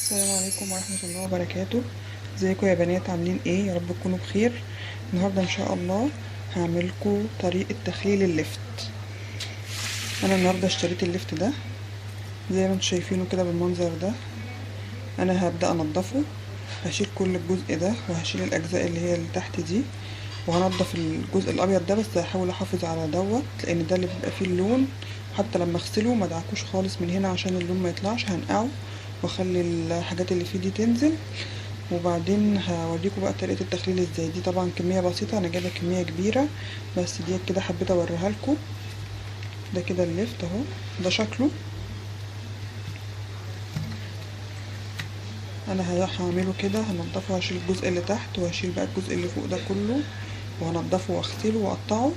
السلام عليكم ورحمة الله وبركاته. ازيكم يا بنات، عاملين ايه؟ يا رب تكونوا بخير. النهاردة ان شاء الله هعملكم طريقة تخليل اللفت. انا النهاردة اشتريت اللفت ده زي ما انتم شايفينه كده بالمنظر ده. انا هبدأ انضفه، هشيل كل الجزء ده وهشيل الاجزاء اللي هي اللي تحت دي، وهنضف الجزء الابيض ده، بس هحاول احافظ على دوت لان ده اللي بيبقى فيه اللون. حتى لما اغسله ما ادعكوش خالص من هنا عشان اللون ما يطلعش، هنقعه واخلي الحاجات اللي فيه دي تنزل. وبعدين هوريكم بقى طريقه التخليل ازاي. دي طبعا كميه بسيطه، انا جايبه كميه كبيره بس دي كده حبيت اوريها لكم. ده كده اللفت اهو، ده شكله. انا هعمله كده، هنضفه، هشيل الجزء اللي تحت وهشيل بقى الجزء اللي فوق ده كله، وهنضفه واغسله واقطعه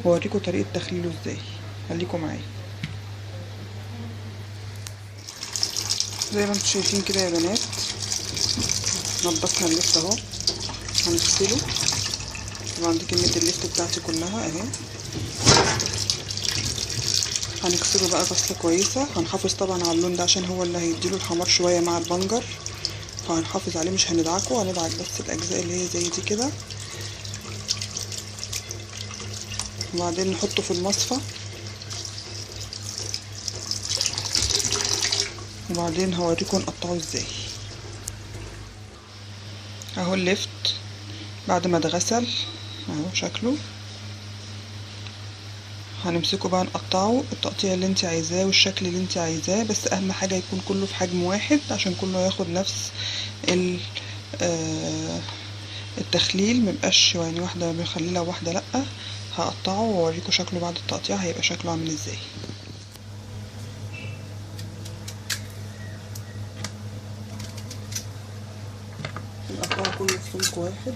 واوريكم طريقه تخليله ازاي. خليكم معايا. زي ما انتم شايفين كده يا بنات، نضفنا اللفت اهو، هنغسله. طبعا دي كميه اللفت بتاعتي كلها اهي. هنغسله بقى غسله كويسه، هنحافظ طبعا على اللون ده عشان هو اللي هيديله الحمار شويه مع البنجر، فهنحافظ عليه مش هندعكه، هندعك بس الاجزاء اللي هي زي دي كده. وبعدين نحطه في المصفى، وبعدين هوريكم نقطعه ازاي. اهو اللفت بعد ما اتغسل اهو شكله. هنمسكه بقى نقطعه التقطيع اللي انت عايزاه والشكل اللي انت عايزاه، بس اهم حاجه يكون كله في حجم واحد عشان كله ياخد نفس التخليل، مبقاش يعني واحده مخلله وواحده لا. هقطعه واوريكم شكله بعد التقطيع هيبقى شكله عامل ازاي. نقطعه كله في سمك واحد.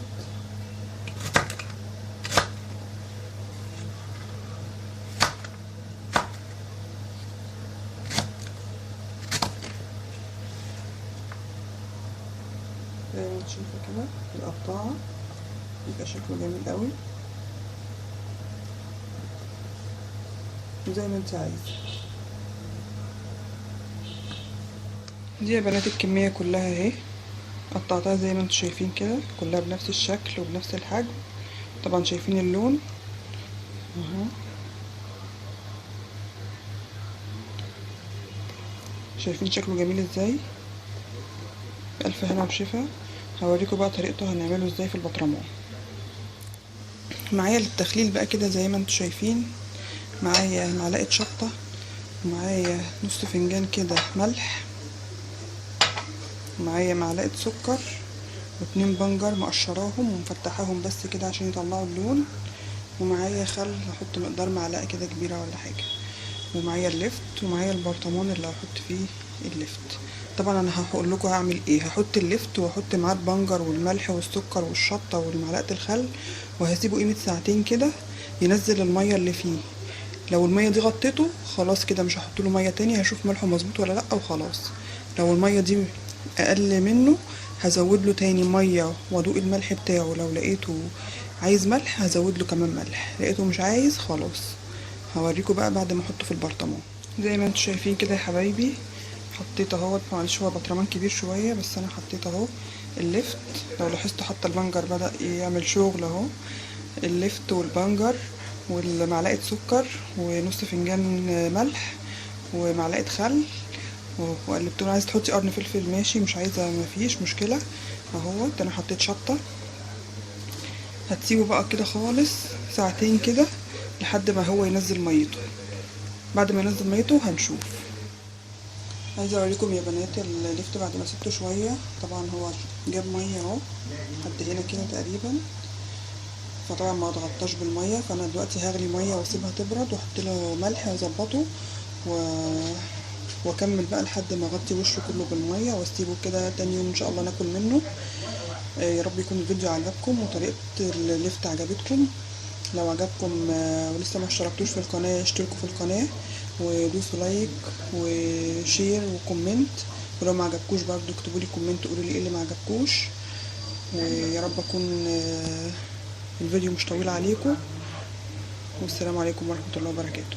زي ما انت شايفه كده القطاعه يبقى شكله جميل قوي وزي ما انت عايزه. دي يا بنات الكميه كلها اهي، قطعتها زي ما انتم شايفين كده كلها بنفس الشكل وبنفس الحجم. طبعا شايفين اللون اهو، شايفين شكله جميل ازاي. بألف هنا وشفا. هوريكم بقى طريقته هنعمله ازاي في البطرمان. معايا للتخليل بقى كده زي ما انتم شايفين، معايا معلقه شطه، ومعايا نص فنجان كده ملح، ومعايا معلقه سكر، واتنين بنجر مقشراهم ومفتحاهم بس كده عشان يطلعوا اللون، ومعايا خل هحط مقدار معلقه كده كبيره ولا حاجه، ومعايا اللفت، ومعايا البرطمان اللي هحط فيه اللفت. طبعا انا هقول لكم هعمل ايه. هحط اللفت واحط معاه البنجر والملح والسكر والشطه ومعلقه الخل، وهسيبه قيمه ساعتين كده ينزل الميه اللي فيه. لو الميه دي غطيته خلاص كده مش هحط له ميه تاني، هشوف ملحه مظبوط ولا لا وخلاص. لو الميه دي اقل منه هزود له تاني ميه وادوق الملح بتاعه، لو لقيته عايز ملح هزود له كمان ملح، لقيته مش عايز خلاص. هوريكم بقى بعد ما احطه في البرطمان. زي ما انتم شايفين كده يا حبايبي، حطيت اهو، معلش هو برطمان كبير شويه بس انا حطيت اهو اللفت. لو لاحظتوا حتى البنجر بدأ يعمل شغل اهو. اللفت والبنجر والمعلقه سكر ونص فنجان ملح ومعلقه خل، وقلبتهم. عايزه تحطي قرن فلفل ماشي، مش عايزه مفيش مشكله. اهو انا حطيت شطه. هتسيبه بقى كده خالص ساعتين كده لحد ما هو ينزل ميته. بعد ما ينزل ميته هنشوف. عايزه اوريكم يا بنات اللفت بعد ما سبته شويه. طبعا هو جاب ميه اهو لحد هنا كده تقريبا، فطبعا ما اتغطاش بالميه. فانا دلوقتي هغلي ميه واسيبها تبرد واحط له ملح واظبطه واكمل بقى لحد ما اغطي وشه كله بالميه واسيبه كده. تاني يوم ان شاء الله ناكل منه. يا رب يكون الفيديو عجبكم وطريقه اللفت عجبتكم. لو عجبكم ولسه ما اشتركتوش في القناه اشتركوا في القناه ودوسوا لايك وشير وكومنت. ولو ما عجبكوش برضو اكتبوا لي كومنت قولوا لي ايه اللي ما عجبكوش. ويا رب اكون الفيديو مش طويل عليكم، والسلام عليكم ورحمه الله وبركاته.